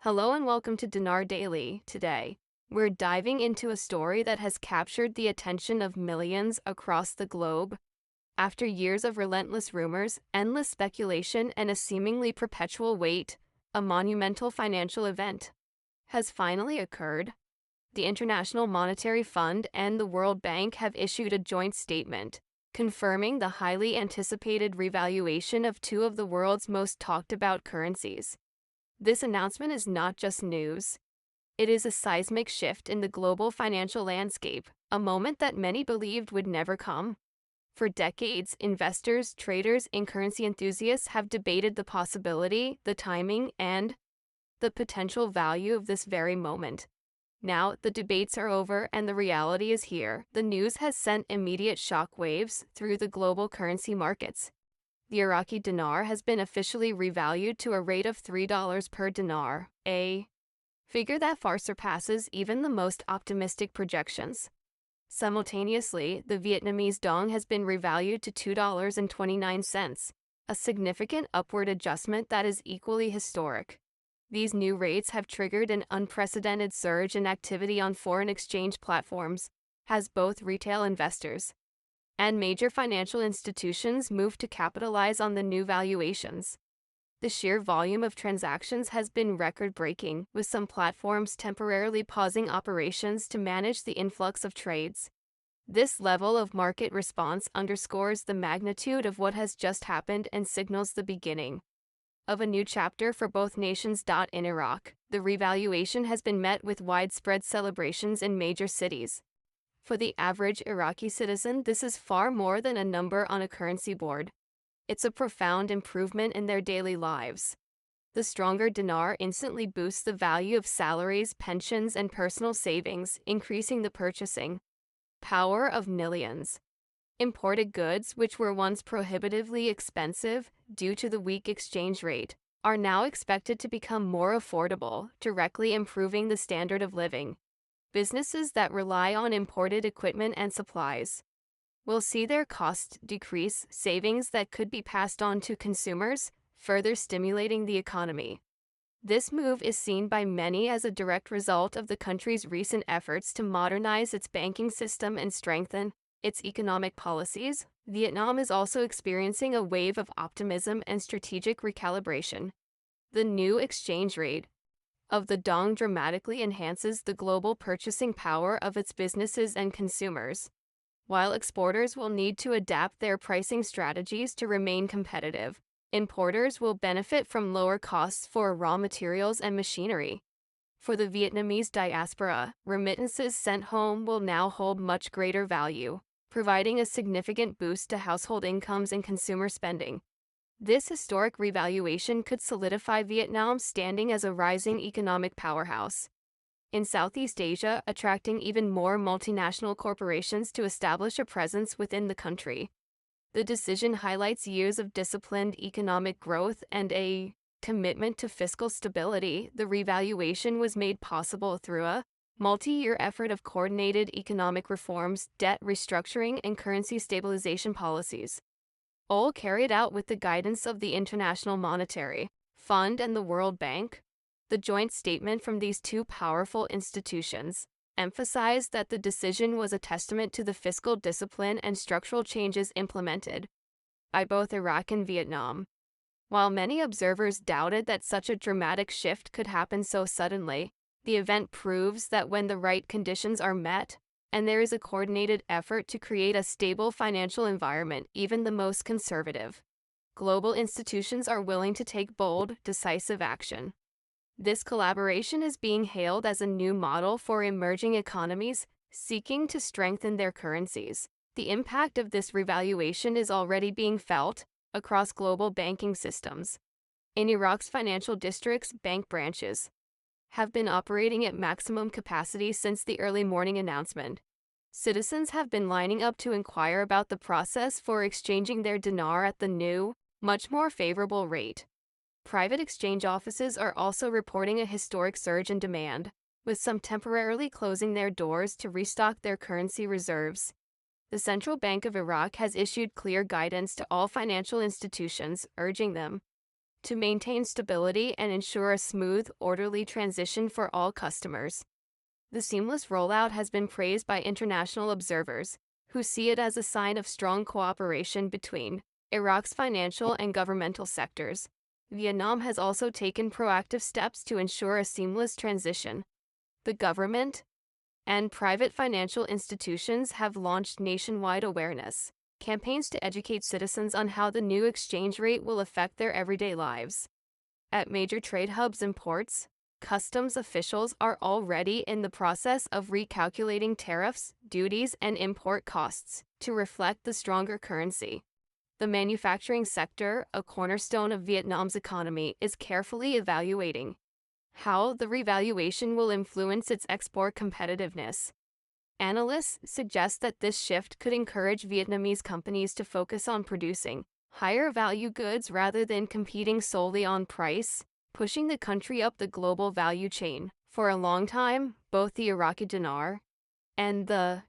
Hello and welcome to Dinar Daily. Today, we're diving into a story that has captured the attention of millions across the globe. After years of relentless rumors, endless speculation, and a seemingly perpetual wait, a monumental financial event has finally occurred. The International Monetary Fund and the World Bank have issued a joint statement, confirming the highly anticipated revaluation of two of the world's most talked about currencies. This announcement is not just news. It is a seismic shift in the global financial landscape, a moment that many believed would never come. For decades, investors, traders, and currency enthusiasts have debated the possibility, the timing, and the potential value of this very moment. Now, the debates are over and the reality is here. The news has sent immediate shockwaves through the global currency markets. The Iraqi dinar has been officially revalued to a rate of $3 per dinar, a figure that far surpasses even the most optimistic projections. Simultaneously, the Vietnamese dong has been revalued to $2.29, a significant upward adjustment that is equally historic. These new rates have triggered an unprecedented surge in activity on foreign exchange platforms, as both retail investors and major financial institutions move to capitalize on the new valuations. The sheer volume of transactions has been record-breaking, with some platforms temporarily pausing operations to manage the influx of trades. This level of market response underscores the magnitude of what has just happened and signals the beginning of a new chapter for both nations. In Iraq, the revaluation has been met with widespread celebrations in major cities. For the average Iraqi citizen, this is far more than a number on a currency board. It's a profound improvement in their daily lives. The stronger dinar instantly boosts the value of salaries, pensions, and personal savings, increasing the purchasing power of millions. Imported goods, which were once prohibitively expensive due to the weak exchange rate, are now expected to become more affordable, directly improving the standard of living. Businesses that rely on imported equipment and supplies will see their costs decrease, savings that could be passed on to consumers, further stimulating the economy. This move is seen by many as a direct result of the country's recent efforts to modernize its banking system and strengthen its economic policies. Vietnam is also experiencing a wave of optimism and strategic recalibration. The new exchange rate of the dong dramatically enhances the global purchasing power of its businesses and consumers, while exporters will need to adapt their pricing strategies to remain competitive. Importers will benefit from lower costs for raw materials and machinery. For the Vietnamese diaspora, remittances sent home will now hold much greater value, providing a significant boost to household incomes and consumer spending. This historic revaluation could solidify Vietnam's standing as a rising economic powerhouse in Southeast Asia, attracting even more multinational corporations to establish a presence within the country. The decision highlights years of disciplined economic growth and a commitment to fiscal stability. The revaluation was made possible through a multi-year effort of coordinated economic reforms, debt restructuring, and currency stabilization policies, all carried out with the guidance of the International Monetary Fund and the World Bank. The joint statement from these two powerful institutions emphasized that the decision was a testament to the fiscal discipline and structural changes implemented by both Iraq and Vietnam. While many observers doubted that such a dramatic shift could happen so suddenly, the event proves that when the right conditions are met, and there is a coordinated effort to create a stable financial environment, even the most conservative global institutions are willing to take bold, decisive action. This collaboration is being hailed as a new model for emerging economies seeking to strengthen their currencies. The impact of this revaluation is already being felt across global banking systems. In Iraq's financial districts, bank branches have been operating at maximum capacity since the early morning announcement. Citizens have been lining up to inquire about the process for exchanging their dinar at the new, much more favorable rate. Private exchange offices are also reporting a historic surge in demand, with some temporarily closing their doors to restock their currency reserves. The Central Bank of Iraq has issued clear guidance to all financial institutions, urging them to maintain stability and ensure a smooth, orderly transition for all customers. The seamless rollout has been praised by international observers, who see it as a sign of strong cooperation between Iraq's financial and governmental sectors. Vietnam has also taken proactive steps to ensure a seamless transition. The government and private financial institutions have launched nationwide awareness campaigns to educate citizens on how the new exchange rate will affect their everyday lives. At major trade hubs and ports, customs officials are already in the process of recalculating tariffs, duties, and import costs to reflect the stronger currency. The manufacturing sector, a cornerstone of Vietnam's economy, is carefully evaluating how the revaluation will influence its export competitiveness. Analysts suggest that this shift could encourage Vietnamese companies to focus on producing higher value goods rather than competing solely on price, pushing the country up the global value chain. For a long time, both the Iraqi dinar and the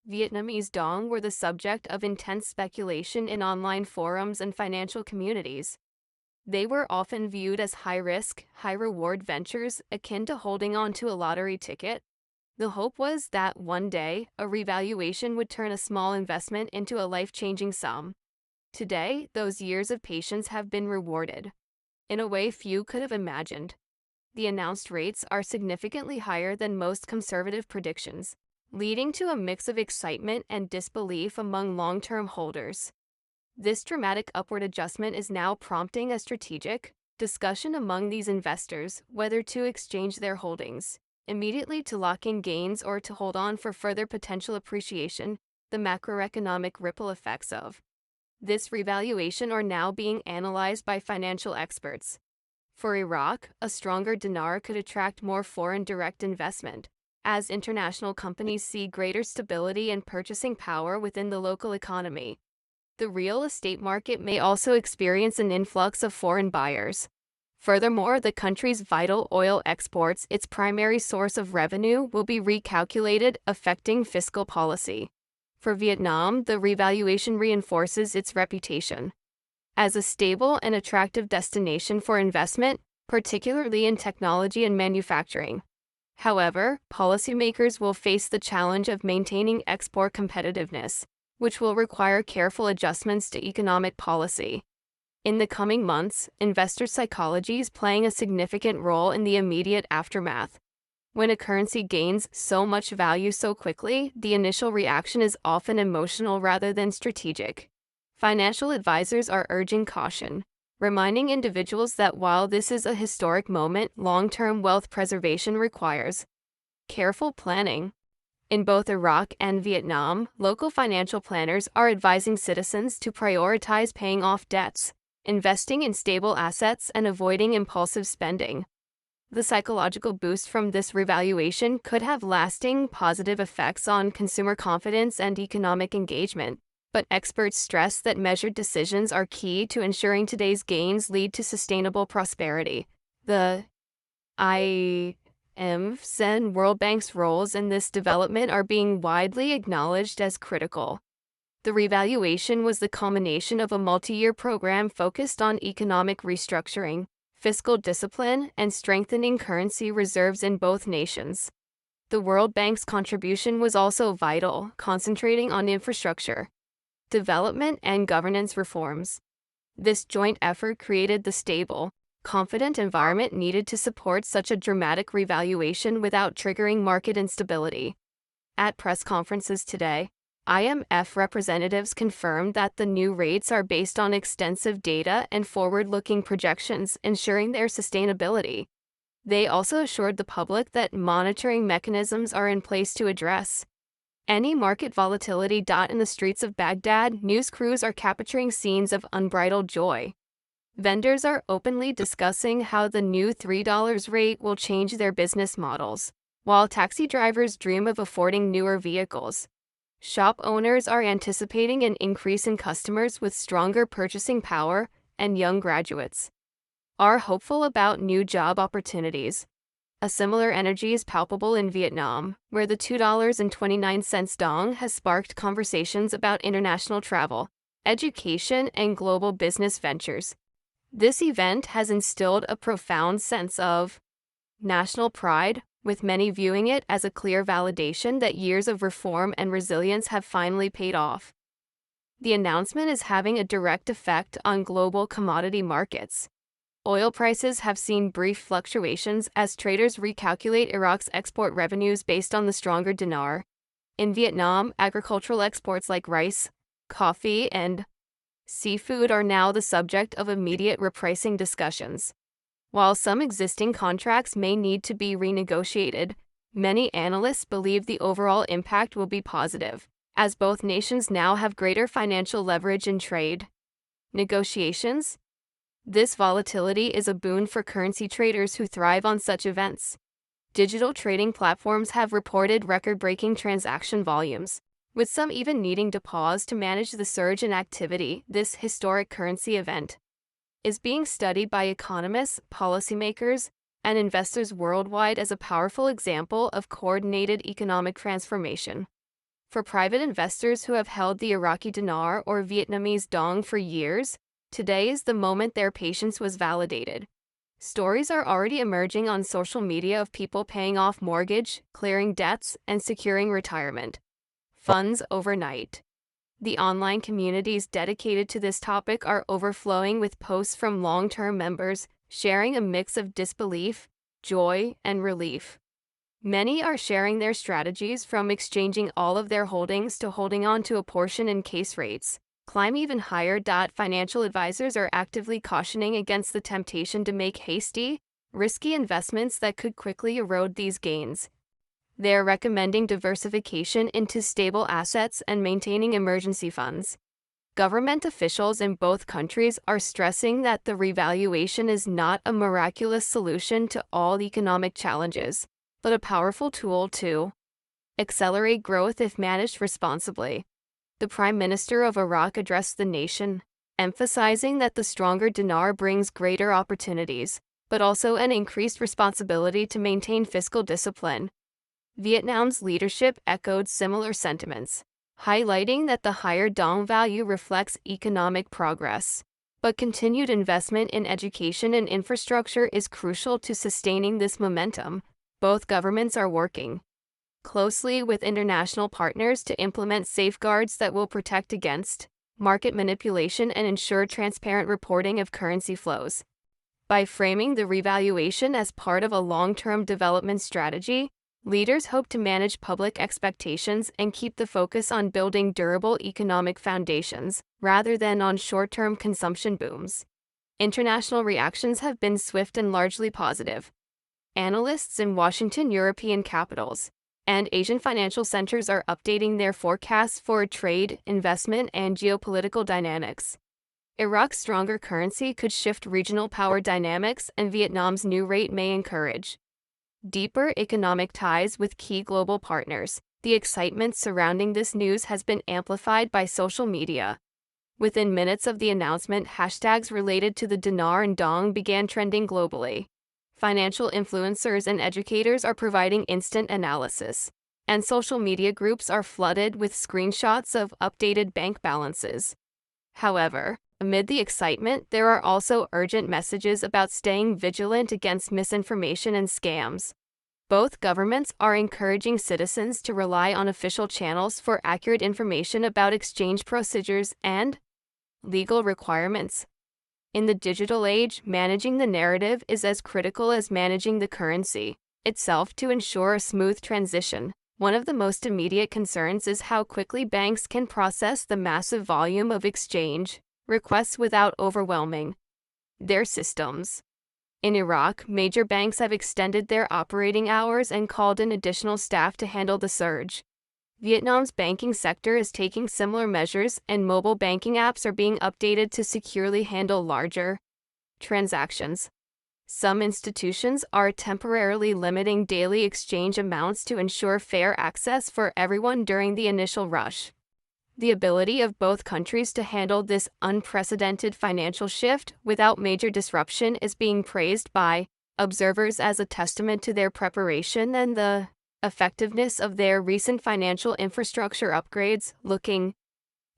Vietnamese dong were the subject of intense speculation in online forums and financial communities. They were often viewed as high-risk, high-reward ventures akin to holding on to a lottery ticket. The hope was that one day, a revaluation would turn a small investment into a life-changing sum. Today, those years of patience have been rewarded in a way few could have imagined. The announced rates are significantly higher than most conservative predictions, leading to a mix of excitement and disbelief among long-term holders. This dramatic upward adjustment is now prompting a strategic discussion among these investors whether to exchange their holdings immediately to lock in gains or to hold on for further potential appreciation. The macroeconomic ripple effects of this revaluation are now being analyzed by financial experts. For Iraq, a stronger dinar could attract more foreign direct investment, as international companies see greater stability and purchasing power within the local economy. The real estate market may also experience an influx of foreign buyers. Furthermore, the country's vital oil exports, its primary source of revenue, will be recalculated, affecting fiscal policy. For Vietnam, the revaluation reinforces its reputation as a stable and attractive destination for investment, particularly in technology and manufacturing. However, policymakers will face the challenge of maintaining export competitiveness, which will require careful adjustments to economic policy. In the coming months, investor psychology is playing a significant role in the immediate aftermath. When a currency gains so much value so quickly, the initial reaction is often emotional rather than strategic. Financial advisors are urging caution, reminding individuals that while this is a historic moment, long-term wealth preservation requires careful planning. In both Iraq and Vietnam, local financial planners are advising citizens to prioritize paying off debts, investing in stable assets, and avoiding impulsive spending. The psychological boost from this revaluation could have lasting positive effects on consumer confidence and economic engagement, but experts stress that measured decisions are key to ensuring today's gains lead to sustainable prosperity. The IMF's and World Bank's roles in this development are being widely acknowledged as critical. The revaluation was the culmination of a multi-year program focused on economic restructuring, fiscal discipline, and strengthening currency reserves in both nations. The World Bank's contribution was also vital, concentrating on infrastructure development and governance reforms. This joint effort created the stable, confident environment needed to support such a dramatic revaluation without triggering market instability. At press conferences today, IMF representatives confirmed that the new rates are based on extensive data and forward-looking projections, ensuring their sustainability. They also assured the public that monitoring mechanisms are in place to address any market volatility. In the streets of Baghdad, news crews are capturing scenes of unbridled joy. Vendors are openly discussing how the new $3 rate will change their business models, while taxi drivers dream of affording newer vehicles. Shop owners are anticipating an increase in customers with stronger purchasing power, and young graduates are hopeful about new job opportunities. A similar energy is palpable in Vietnam, where the $2.29 dong has sparked conversations about international travel, education, and global business ventures. This event has instilled a profound sense of national pride, with many viewing it as a clear validation that years of reform and resilience have finally paid off. The announcement is having a direct effect on global commodity markets. Oil prices have seen brief fluctuations as traders recalculate Iraq's export revenues based on the stronger dinar. In Vietnam, agricultural exports like rice, coffee, and seafood are now the subject of immediate repricing discussions. While some existing contracts may need to be renegotiated, many analysts believe the overall impact will be positive, as both nations now have greater financial leverage in trade negotiations. This volatility is a boon for currency traders who thrive on such events. Digital trading platforms have reported record-breaking transaction volumes, with some even needing to pause to manage the surge in activity. This historic currency event is being studied by economists, policymakers, and investors worldwide as a powerful example of coordinated economic transformation. For private investors who have held the Iraqi dinar or Vietnamese dong for years, today is the moment their patience was validated. Stories are already emerging on social media of people paying off mortgage, clearing debts, and securing retirement funds overnight. The online communities dedicated to this topic are overflowing with posts from long-term members, sharing a mix of disbelief, joy, and relief. Many are sharing their strategies, from exchanging all of their holdings to holding on to a portion in case rates climb even higher. Financial advisors are actively cautioning against the temptation to make hasty, risky investments that could quickly erode these gains. They are recommending diversification into stable assets and maintaining emergency funds. Government officials in both countries are stressing that the revaluation is not a miraculous solution to all economic challenges, but a powerful tool to accelerate growth if managed responsibly. The Prime Minister of Iraq addressed the nation, emphasizing that the stronger dinar brings greater opportunities, but also an increased responsibility to maintain fiscal discipline. Vietnam's leadership echoed similar sentiments, highlighting that the higher dong value reflects economic progress, but continued investment in education and infrastructure is crucial to sustaining this momentum. Both governments are working closely with international partners to implement safeguards that will protect against market manipulation and ensure transparent reporting of currency flows. By framing the revaluation as part of a long-term development strategy, leaders hope to manage public expectations and keep the focus on building durable economic foundations, rather than on short-term consumption booms. International reactions have been swift and largely positive. Analysts in Washington, European capitals, and Asian financial centers are updating their forecasts for trade, investment, and geopolitical dynamics. Iraq's stronger currency could shift regional power dynamics, and Vietnam's new rate may encourage deeper economic ties with key global partners. The excitement surrounding this news has been amplified by social media. Within minutes of the announcement, hashtags related to the dinar and dong began trending globally. Financial influencers and educators are providing instant analysis, and social media groups are flooded with screenshots of updated bank balances. However, amid the excitement, there are also urgent messages about staying vigilant against misinformation and scams. Both governments are encouraging citizens to rely on official channels for accurate information about exchange procedures and legal requirements. In the digital age, managing the narrative is as critical as managing the currency itself to ensure a smooth transition. One of the most immediate concerns is how quickly banks can process the massive volume of exchange requests without overwhelming their systems. In Iraq, major banks have extended their operating hours and called in additional staff to handle the surge. Vietnam's banking sector is taking similar measures, and mobile banking apps are being updated to securely handle larger transactions. Some institutions are temporarily limiting daily exchange amounts to ensure fair access for everyone during the initial rush. The ability of both countries to handle this unprecedented financial shift without major disruption is being praised by observers as a testament to their preparation and the effectiveness of their recent financial infrastructure upgrades. Looking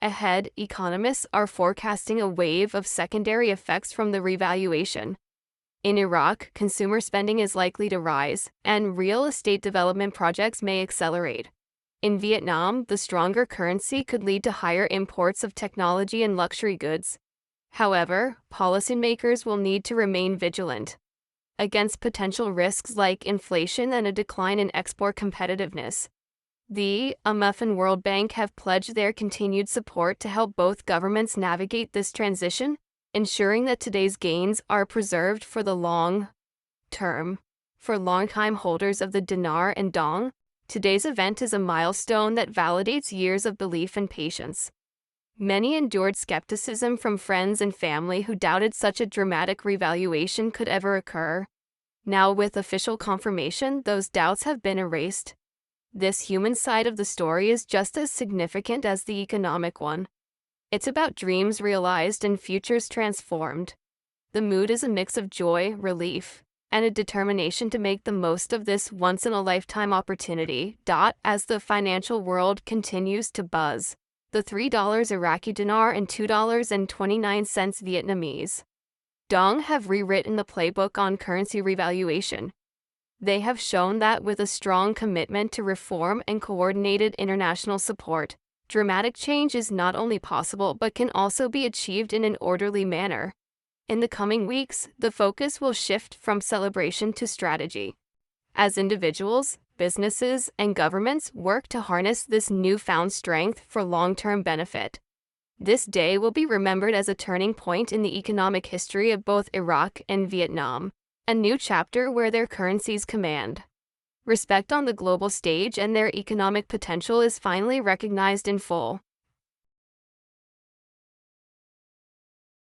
Ahead, economists are forecasting a wave of secondary effects from the revaluation. In Iraq, consumer spending is likely to rise, and real estate development projects may accelerate. In Vietnam, the stronger currency could lead to higher imports of technology and luxury goods. However, policymakers will need to remain vigilant against potential risks like inflation and a decline in export competitiveness. The IMF and World Bank have pledged their continued support to help both governments navigate this transition, ensuring that today's gains are preserved for the long term. For longtime holders of the dinar and dong, today's event is a milestone that validates years of belief and patience. Many endured skepticism from friends and family who doubted such a dramatic revaluation could ever occur. Now, with official confirmation, those doubts have been erased. This human side of the story is just as significant as the economic one. It's about dreams realized and futures transformed. The mood is a mix of joy, relief, and a determination to make the most of this once-in-a-lifetime opportunity. As the financial world continues to buzz, the $3 Iraqi dinar and $2.29 Vietnamese dong have rewritten the playbook on currency revaluation. They have shown that with a strong commitment to reform and coordinated international support, dramatic change is not only possible but can also be achieved in an orderly manner. In the coming weeks, the focus will shift from celebration to strategy. As individuals, businesses, and governments work to harness this newfound strength for long-term benefit. This day will be remembered as a turning point in the economic history of both Iraq and Vietnam, a new chapter where their currencies command respect on the global stage and their economic potential is finally recognized in full.